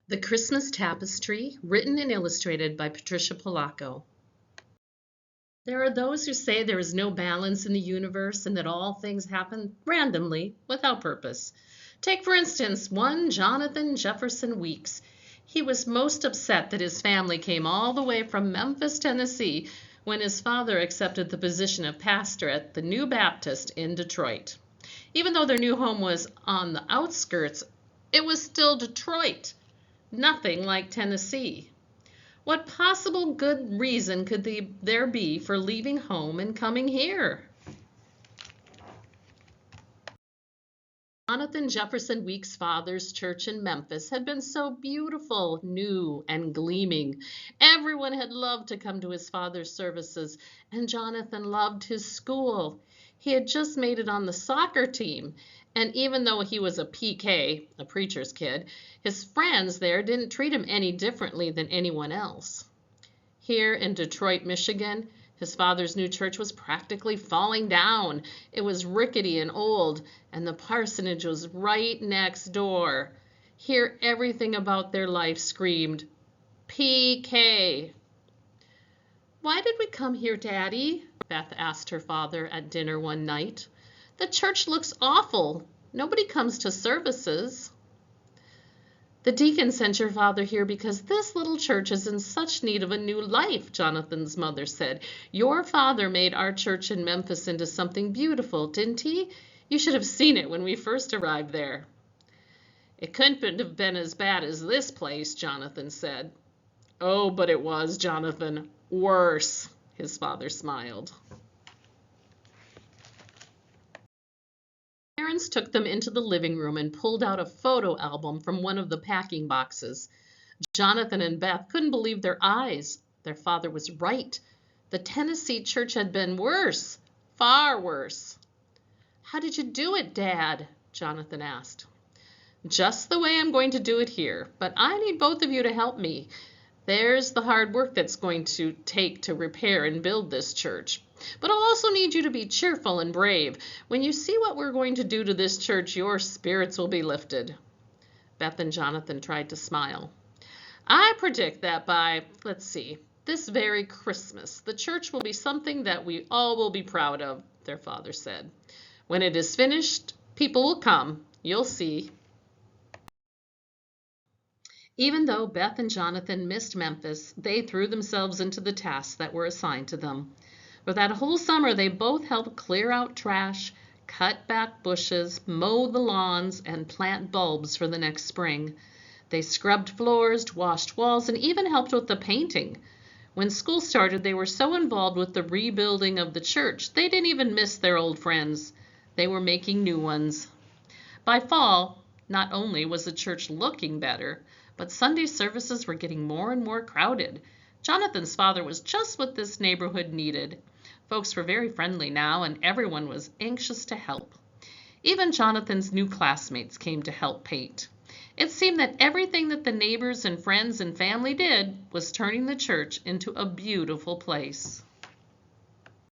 The Christmas Tapestry, written and illustrated by Patricia Polacco. There are those who say there is no balance in the universe and that all things happen randomly, without purpose. Take, for instance, one Jonathan Jefferson Weeks. He was most upset that his family came all the way from Memphis, Tennessee, when his father accepted the position of pastor at the New Baptist in Detroit. Even though their new home was on the outskirts, it was still Detroit. Nothing like Tennessee. What possible good reason could there be for leaving home and coming here? Jonathan Jefferson Weeks' father's church in Memphis had been so beautiful, new, and gleaming. Everyone had loved to come to his father's services, and Jonathan loved his school. He had just made it on the soccer team, and even though he was a PK, a preacher's kid, his friends there didn't treat him any differently than anyone else. Here in Detroit, Michigan, his father's new church was practically falling down. It was rickety and old, and the parsonage was right next door. Here, everything about their life screamed, PK. "Why did we come here, Daddy?" Beth asked her father at dinner one night. "The church looks awful. Nobody comes to services." "The deacon sent your father here because this little church is in such need of a new life," Jonathan's mother said. "Your father made our church in Memphis into something beautiful, didn't he? You should have seen it when we first arrived there." "It couldn't have been as bad as this place," Jonathan said. "Oh, but it was, Jonathan. Worse," his father smiled. Parents took them into the living room and pulled out a photo album from one of the packing boxes. Jonathan and Beth couldn't believe their eyes. Their father was right. The Tennessee church had been worse, far worse. "How did you do it, Dad?" Jonathan asked. "Just the way I'm going to do it here, but I need both of you to help me. There's the hard work that's going to take to repair and build this church. But I'll also need you to be cheerful and brave. When you see what we're going to do to this church, your spirits will be lifted." Beth and Jonathan tried to smile. "I predict that by, this very Christmas, the church will be something that we all will be proud of," their father said. "When it is finished, people will come. You'll see." Even though Beth and Jonathan missed Memphis, they threw themselves into the tasks that were assigned to them. For that whole summer, they both helped clear out trash, cut back bushes, mow the lawns, and plant bulbs for the next spring. They scrubbed floors, washed walls, and even helped with the painting. When school started, they were so involved with the rebuilding of the church, they didn't even miss their old friends. They were making new ones. By fall, not only was the church looking better, but Sunday services were getting more and more crowded. Jonathan's father was just what this neighborhood needed. Folks were very friendly now, and everyone was anxious to help. Even Jonathan's new classmates came to help paint. It seemed that everything that the neighbors and friends and family did was turning the church into a beautiful place.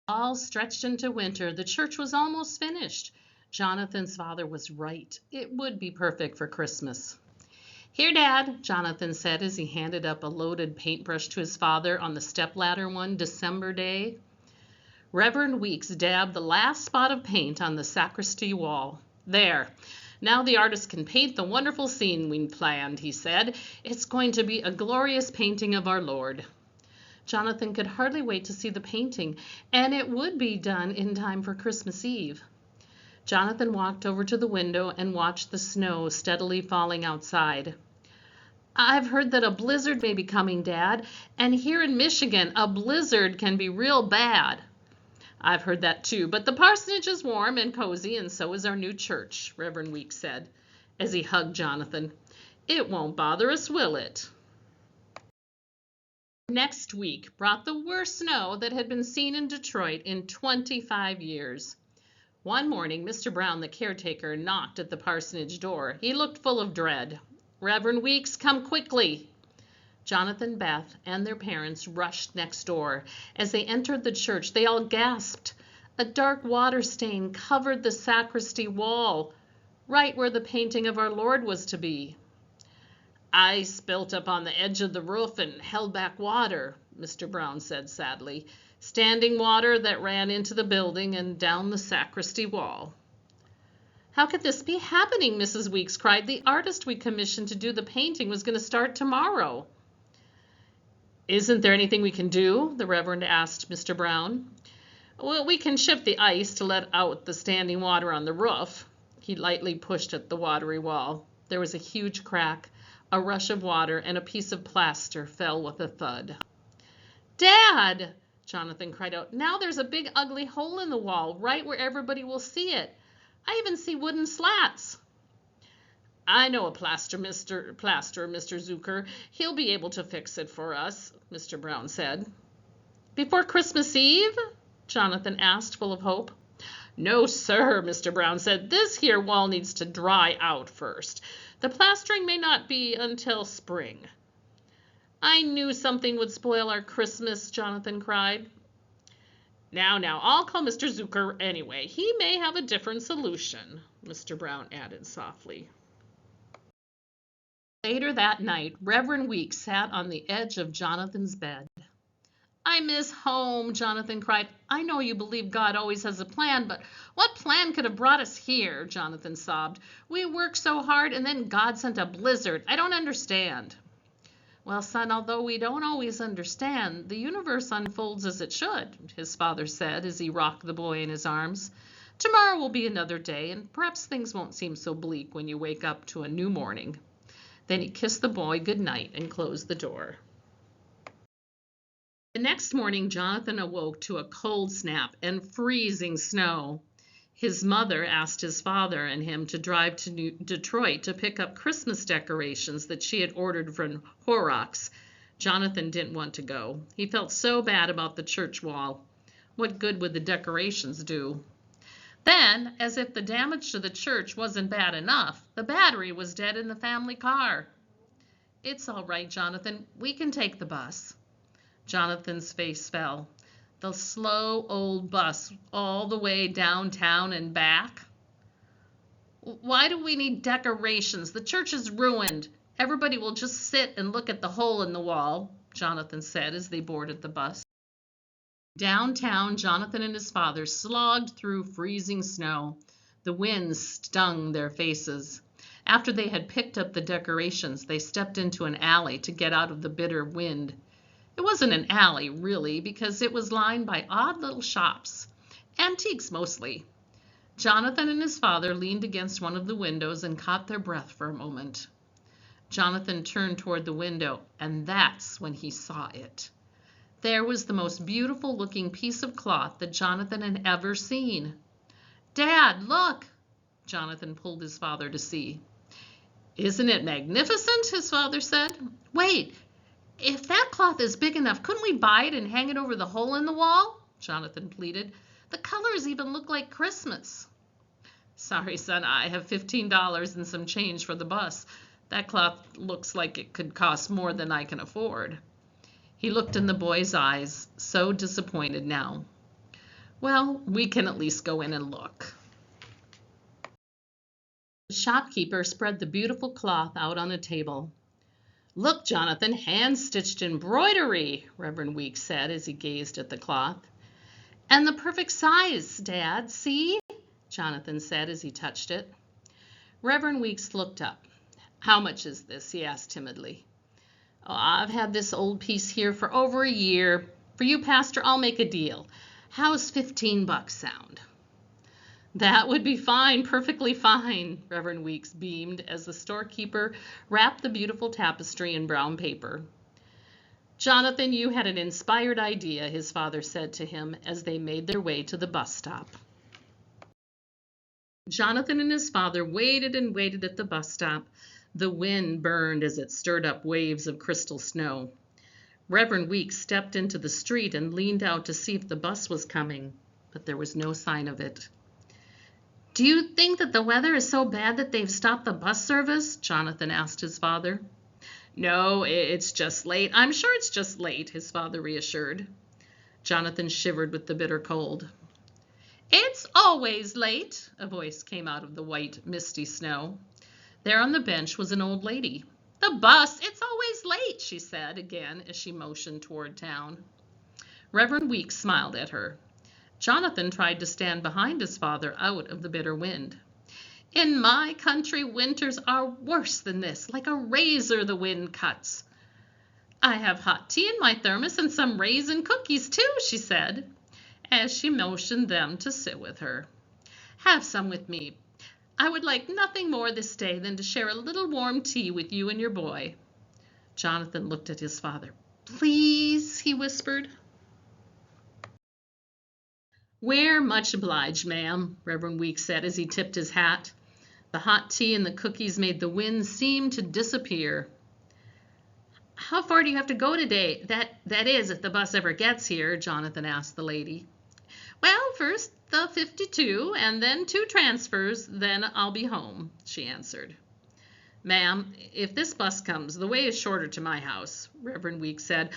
All stretched into winter, the church was almost finished. Jonathan's father was right. It would be perfect for Christmas. "Here, Dad," Jonathan said as he handed up a loaded paintbrush to his father on the stepladder one December day. Reverend Weeks dabbed the last spot of paint on the sacristy wall. "There. Now the artist can paint the wonderful scene we planned," he said. "It's going to be a glorious painting of our Lord." Jonathan could hardly wait to see the painting, and it would be done in time for Christmas Eve. Jonathan walked over to the window and watched the snow steadily falling outside. "I've heard that a blizzard may be coming, Dad, and here in Michigan, a blizzard can be real bad." "I've heard that too, but the parsonage is warm and cozy, and so is our new church," Reverend Weeks said, as he hugged Jonathan. "It won't bother us, will it?" Next week brought the worst snow that had been seen in Detroit in 25 years. One morning, Mr. Brown, the caretaker, knocked at the parsonage door. He looked full of dread. "Reverend Weeks, come quickly." Jonathan, Beth, and their parents rushed next door. As they entered the church, they all gasped. A dark water stain covered the sacristy wall, right where the painting of our Lord was to be. Ice built up on the edge of the roof and held back water, Mr. Brown said sadly. Standing water that ran into the building and down the sacristy wall. How could this be happening? Mrs. Weeks cried. The artist we commissioned to do the painting was going to start tomorrow. Isn't there anything we can do? The Reverend asked Mr. Brown. Well, we can shift the ice to let out the standing water on the roof. He lightly pushed at the watery wall. There was a huge crack. A rush of water and a piece of plaster fell with a thud. Dad! Jonathan cried out. Now there's a big ugly hole in the wall, right where everybody will see it. I even see wooden slats. I know a plasterer, Mr. Zucker. He'll be able to fix it for us, Mr. Brown said. Before Christmas Eve? Jonathan asked, full of hope. No, sir, Mr. Brown said. This here wall needs to dry out first. The plastering may not be until spring. I knew something would spoil our Christmas, Jonathan cried. Now, I'll call Mr. Zucker anyway. He may have a different solution, Mr. Brown added softly. Later that night, Reverend Weeks sat on the edge of Jonathan's bed. I miss home, Jonathan cried. I know you believe God always has a plan, but what plan could have brought us here? Jonathan sobbed. We worked so hard and then God sent a blizzard. I don't understand. Well, son, although we don't always understand, the universe unfolds as it should, his father said as he rocked the boy in his arms. Tomorrow will be another day, and perhaps things won't seem so bleak when you wake up to a new morning. Then he kissed the boy good night and closed the door. The next morning, Jonathan awoke to a cold snap and freezing snow. His mother asked his father and him to drive to Detroit to pick up Christmas decorations that she had ordered from Horrocks. Jonathan didn't want to go. He felt so bad about the church wall. What good would the decorations do? Then, as if the damage to the church wasn't bad enough, the battery was dead in the family car. It's all right, Jonathan. We can take the bus. Jonathan's face fell. The slow old bus all the way downtown and back? Why do we need decorations? The church is ruined. Everybody will just sit and look at the hole in the wall, Jonathan said as they boarded the bus. Downtown, Jonathan and his father slogged through freezing snow. The wind stung their faces. After they had picked up the decorations, they stepped into an alley to get out of the bitter wind. It wasn't an alley, really, because it was lined by odd little shops, antiques mostly. Jonathan and his father leaned against one of the windows and caught their breath for a moment. Jonathan turned toward the window, and that's when he saw it. There was the most beautiful-looking piece of cloth that Jonathan had ever seen. Dad, look! Jonathan pulled his father to see. Isn't it magnificent? His father said. Wait! If that cloth is big enough, couldn't we buy it and hang it over the hole in the wall? Jonathan pleaded. The colors even look like Christmas. Sorry, son, I have $15 and some change for the bus. That cloth looks like it could cost more than I can afford. He looked in the boy's eyes, so disappointed now. Well, we can at least go in and look. The shopkeeper spread the beautiful cloth out on a table. Look, Jonathan, hand-stitched embroidery, Reverend Weeks said as he gazed at the cloth. And the perfect size, Dad, see? Jonathan said as he touched it. Reverend Weeks looked up. How much is this? He asked timidly. Oh, I've had this old piece here for over a year. For you, Pastor, I'll make a deal. How's $15 sound? That would be fine, perfectly fine, Reverend Weeks beamed as the storekeeper wrapped the beautiful tapestry in brown paper. Jonathan, you had an inspired idea, his father said to him as they made their way to the bus stop. Jonathan and his father waited and waited at the bus stop. The wind burned as it stirred up waves of crystal snow. Reverend Weeks stepped into the street and leaned out to see if the bus was coming, but there was no sign of it. Do you think that the weather is so bad that they've stopped the bus service? Jonathan asked his father. No, it's just late. I'm sure it's just late, his father reassured. Jonathan shivered with the bitter cold. It's always late, a voice came out of the white, misty snow. There on the bench was an old lady. "The bus, it's always late," she said again as she motioned toward town. Reverend Weeks smiled at her. Jonathan tried to stand behind his father out of the bitter wind. "In my country, winters are worse than this. Like a razor the wind cuts." "I have hot tea in my thermos and some raisin cookies too," she said, as she motioned them to sit with her. "Have some with me. I would like nothing more this day than to share a little warm tea with you and your boy." Jonathan looked at his father. "Please," he whispered. "We're much obliged, ma'am," Reverend Weeks said as he tipped his hat. The hot tea and the cookies made the wind seem to disappear. "How far do you have to go today? That is, if the bus ever gets here," Jonathan asked the lady. "Well, first the 52, and then 2 transfers, then I'll be home," she answered. "Ma'am, if this bus comes, the way is shorter to my house," Reverend Weeks said.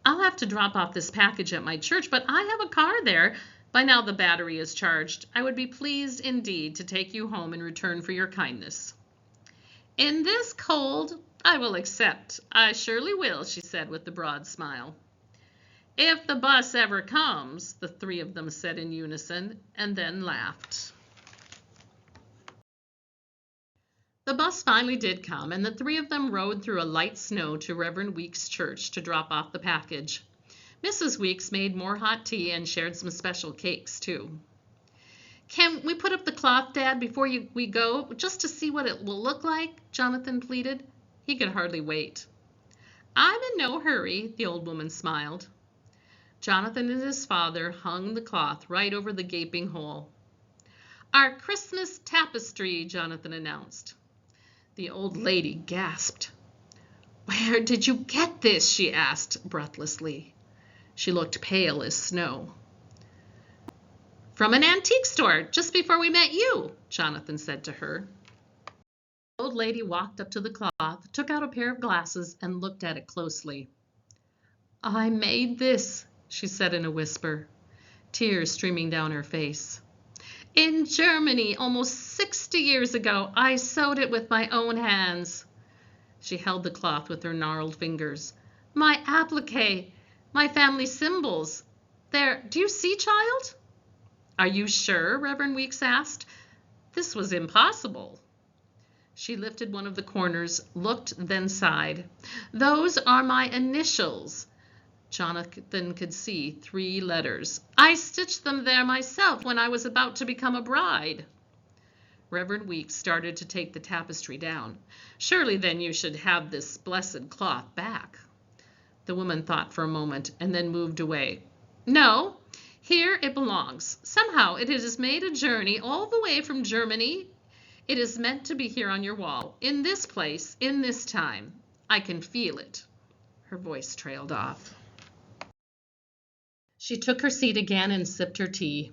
"I'll have to drop off this package at my church, but I have a car there. By now the battery is charged. I would be pleased indeed to take you home in return for your kindness." "In this cold, I will accept. I surely will," she said with a broad smile. "If the bus ever comes," the 3 of them said in unison, and then laughed. The bus finally did come, and the 3 of them rode through a light snow to Reverend Weeks' church to drop off the package. Mrs. Weeks made more hot tea and shared some special cakes, too. "Can we put up the cloth, Dad, before we go, just to see what it will look like?" Jonathan pleaded. He could hardly wait. "I'm in no hurry," the old woman smiled. Jonathan and his father hung the cloth right over the gaping hole. "Our Christmas tapestry," Jonathan announced. The old lady gasped. "Where did you get this?" she asked breathlessly. She looked pale as snow. "From an antique store, just before we met you," Jonathan said to her. The old lady walked up to the cloth, took out a pair of glasses, and looked at it closely. "I made this," she said in a whisper, tears streaming down her face. "In Germany, almost 60 years ago, I sewed it with my own hands." She held the cloth with her gnarled fingers. "My applique, my family symbols. There, do you see, child?" "Are you sure?" Reverend Weeks asked. This was impossible. She lifted one of the corners, looked, then sighed. "Those are my initials." Jonathan could see 3 letters. "I stitched them there myself when I was about to become a bride." Reverend Weeks started to take the tapestry down. "Surely then you should have this blessed cloth back." The woman thought for a moment and then moved away. "No, here it belongs. Somehow it has made a journey all the way from Germany. It is meant to be here on your wall, in this place, in this time. I can feel it." Her voice trailed off. She took her seat again and sipped her tea.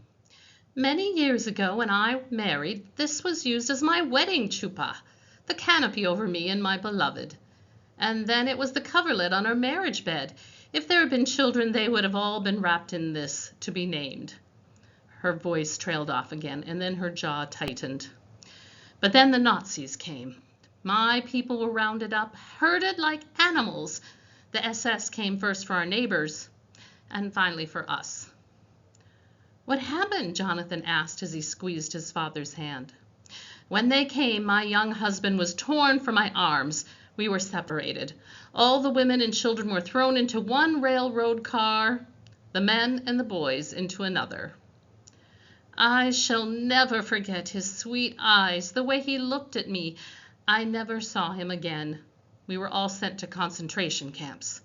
"Many years ago, when I married, this was used as my wedding chuppah, the canopy over me and my beloved. And then it was the coverlet on our marriage bed. If there had been children, they would have all been wrapped in this, to be named." Her voice trailed off again, and then her jaw tightened. "But then the Nazis came. My people were rounded up, herded like animals. The SS came first for our neighbors, and finally for us." "What happened?" Jonathan asked as he squeezed his father's hand. "When they came, my young husband was torn from my arms. We were separated. All the women and children were thrown into one railroad car, the men and the boys into another. I shall never forget his sweet eyes, the way he looked at me. I never saw him again. We were all sent to concentration camps."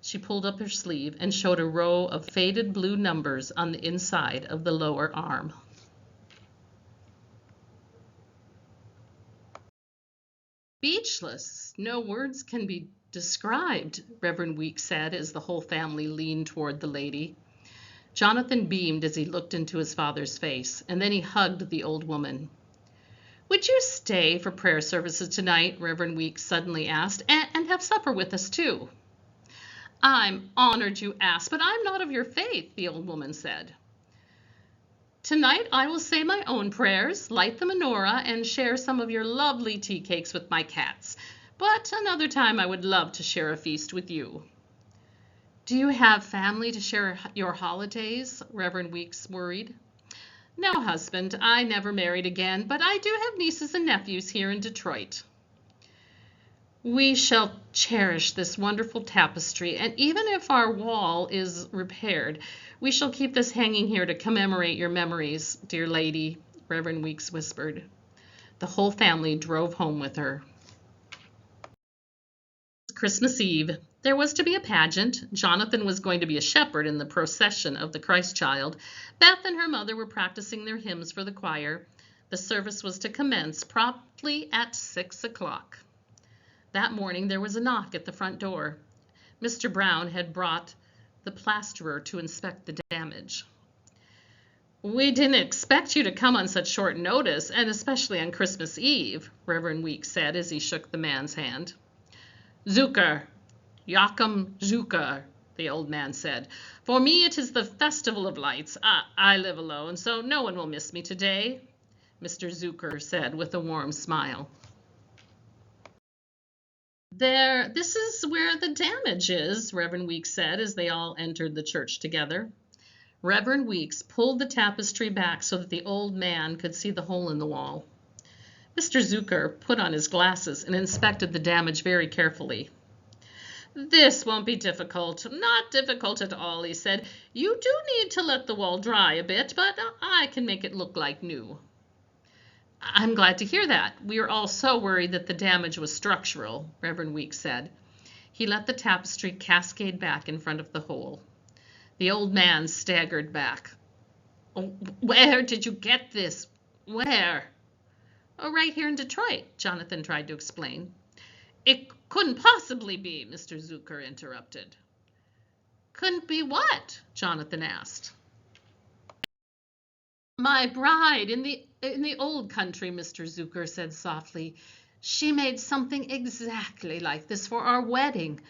She pulled up her sleeve and showed a row of faded blue numbers on the inside of the lower arm. "Speechless. No words can be described," Reverend Weeks said as the whole family leaned toward the lady. Jonathan beamed as he looked into his father's face, and then he hugged the old woman. "Would you stay for prayer services tonight?" Reverend Weeks suddenly asked, "and have supper with us, too?" "I'm honored you asked, but I'm not of your faith," the old woman said. "Tonight I will say my own prayers, light the menorah, and share some of your lovely tea cakes with my cats. but another time I would love to share a feast with you. Do you have family to share your holidays? Reverend Weeks worried. No, husband, I never married again, but I do have nieces and nephews here in Detroit. We shall cherish this wonderful tapestry, and even if our wall is repaired, we shall keep this hanging here to commemorate your memories, dear lady, Reverend Weeks whispered. The whole family drove home with her. Christmas Eve. There was to be a pageant. Jonathan was going to be a shepherd in the procession of the Christ child. Beth and her mother were practicing their hymns for the choir. The service was to commence promptly at 6 o'clock. That morning there was a knock at the front door. Mr. Brown had brought the plasterer to inspect the damage. We didn't expect you to come on such short notice, and especially on Christmas Eve, Reverend Weeks said as he shook the man's hand. Zucker, Joachim Zucker, the old man said. For me it is the festival of lights. I live alone, so no one will miss me today, Mr. Zucker said with a warm smile. This is where the damage is, Reverend Weeks said as they all entered the church together. Reverend Weeks pulled the tapestry back so that the old man could see the hole in the wall. Mr. Zucker put on his glasses and inspected the damage very carefully. This won't be difficult. Not difficult at all, he said. You do need to let the wall dry a bit, but I can make it look like new. I'm glad to hear that. We are all so worried that the damage was structural, Reverend Weeks said. He let the tapestry cascade back in front of the hole. The old man staggered back. Oh, where did you get this? Where? Oh, right here in Detroit, Jonathan tried to explain. It couldn't possibly be, Mr. Zucker interrupted. Couldn't be what? Jonathan asked. My bride in the old country, Mr. Zucker said softly. She made something exactly like this for our wedding.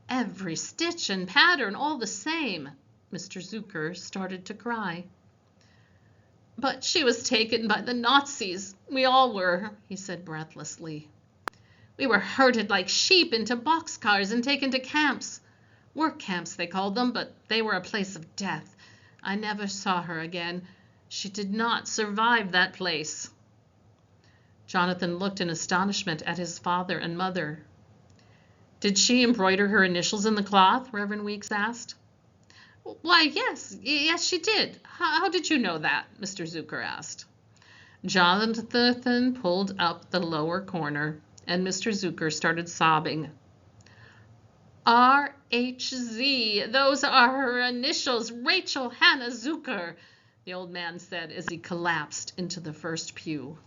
Every stitch and pattern all the same. Mr. Zucker started to cry. But she was taken by the Nazis. We all were, he said breathlessly. We were herded like sheep into boxcars and taken to camps. Work camps, they called them, but they were a place of death. I never saw her again. She did not survive that place. Jonathan looked in astonishment at his father and mother. Did she embroider her initials in the cloth? Reverend Weeks asked. Why, yes, she did. How did you know that? Mr. Zucker asked. Jonathan pulled up the lower corner, and Mr. Zucker started sobbing. RHZ, those are her initials, Rachel Hannah Zucker, the old man said as he collapsed into the first pew.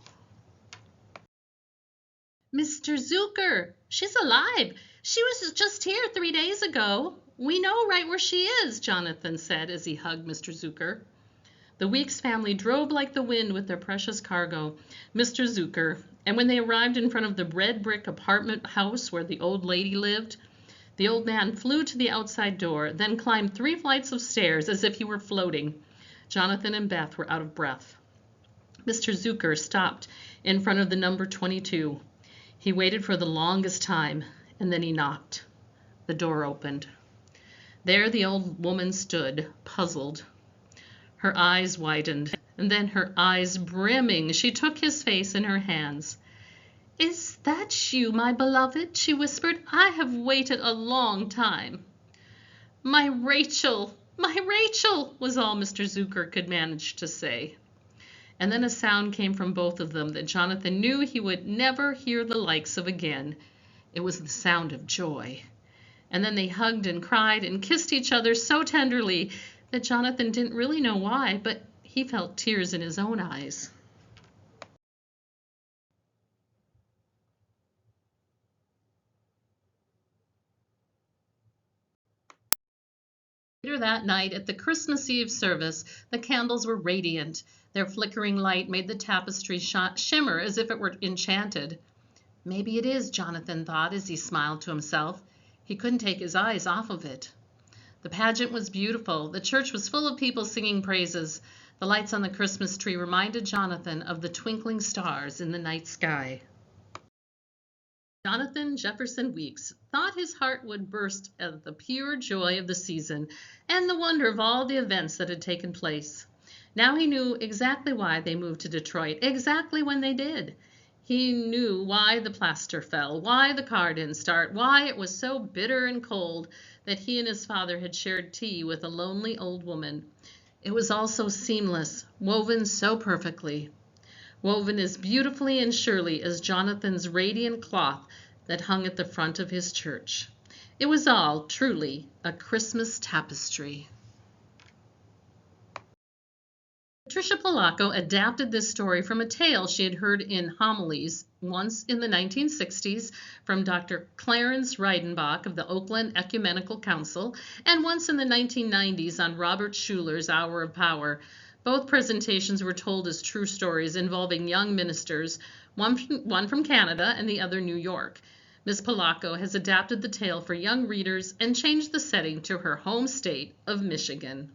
Mr. Zucker, she's alive. She was just here 3 days ago. We know right where she is, Jonathan said as he hugged Mr. Zucker. The Weeks family drove like the wind with their precious cargo, Mr. Zucker, and when they arrived in front of the red brick apartment house where the old lady lived, the old man flew to the outside door, then climbed 3 flights of stairs as if he were floating. Jonathan and Beth were out of breath. Mr. Zucker stopped in front of the number 22. He waited for the longest time, and then he knocked. The door opened. There the old woman stood, puzzled. Her eyes widened, and then her eyes brimming. She took his face in her hands. Is that you, my beloved? She whispered. I have waited a long time. My Rachel, was all Mr. Zucker could manage to say. And then a sound came from both of them that Jonathan knew he would never hear the likes of again. It was the sound of joy. And then they hugged and cried and kissed each other so tenderly that Jonathan didn't really know why, but he felt tears in his own eyes. Later that night, at the Christmas Eve service, the candles were radiant. Their flickering light made the tapestry shimmer as if it were enchanted. Maybe it is, Jonathan thought as he smiled to himself. He couldn't take his eyes off of it. The pageant was beautiful. The church was full of people singing praises. The lights on the Christmas tree reminded Jonathan of the twinkling stars in the night sky. Jonathan Jefferson Weeks thought his heart would burst at the pure joy of the season and the wonder of all the events that had taken place. Now he knew exactly why they moved to Detroit, exactly when they did. He knew why the plaster fell, why the car didn't start, why it was so bitter and cold that he and his father had shared tea with a lonely old woman. It was all so seamless, woven so perfectly. Woven as beautifully and surely as Jonathan's radiant cloth that hung at the front of his church. It was all, truly, a Christmas tapestry. Patricia Polacco adapted this story from a tale she had heard in homilies once in the 1960s from Dr. Clarence Reidenbach of the Oakland Ecumenical Council and once in the 1990s on Robert Schuller's Hour of Power. Both presentations were told as true stories involving young ministers, one from Canada and the other New York. Ms. Polacco has adapted the tale for young readers and changed the setting to her home state of Michigan.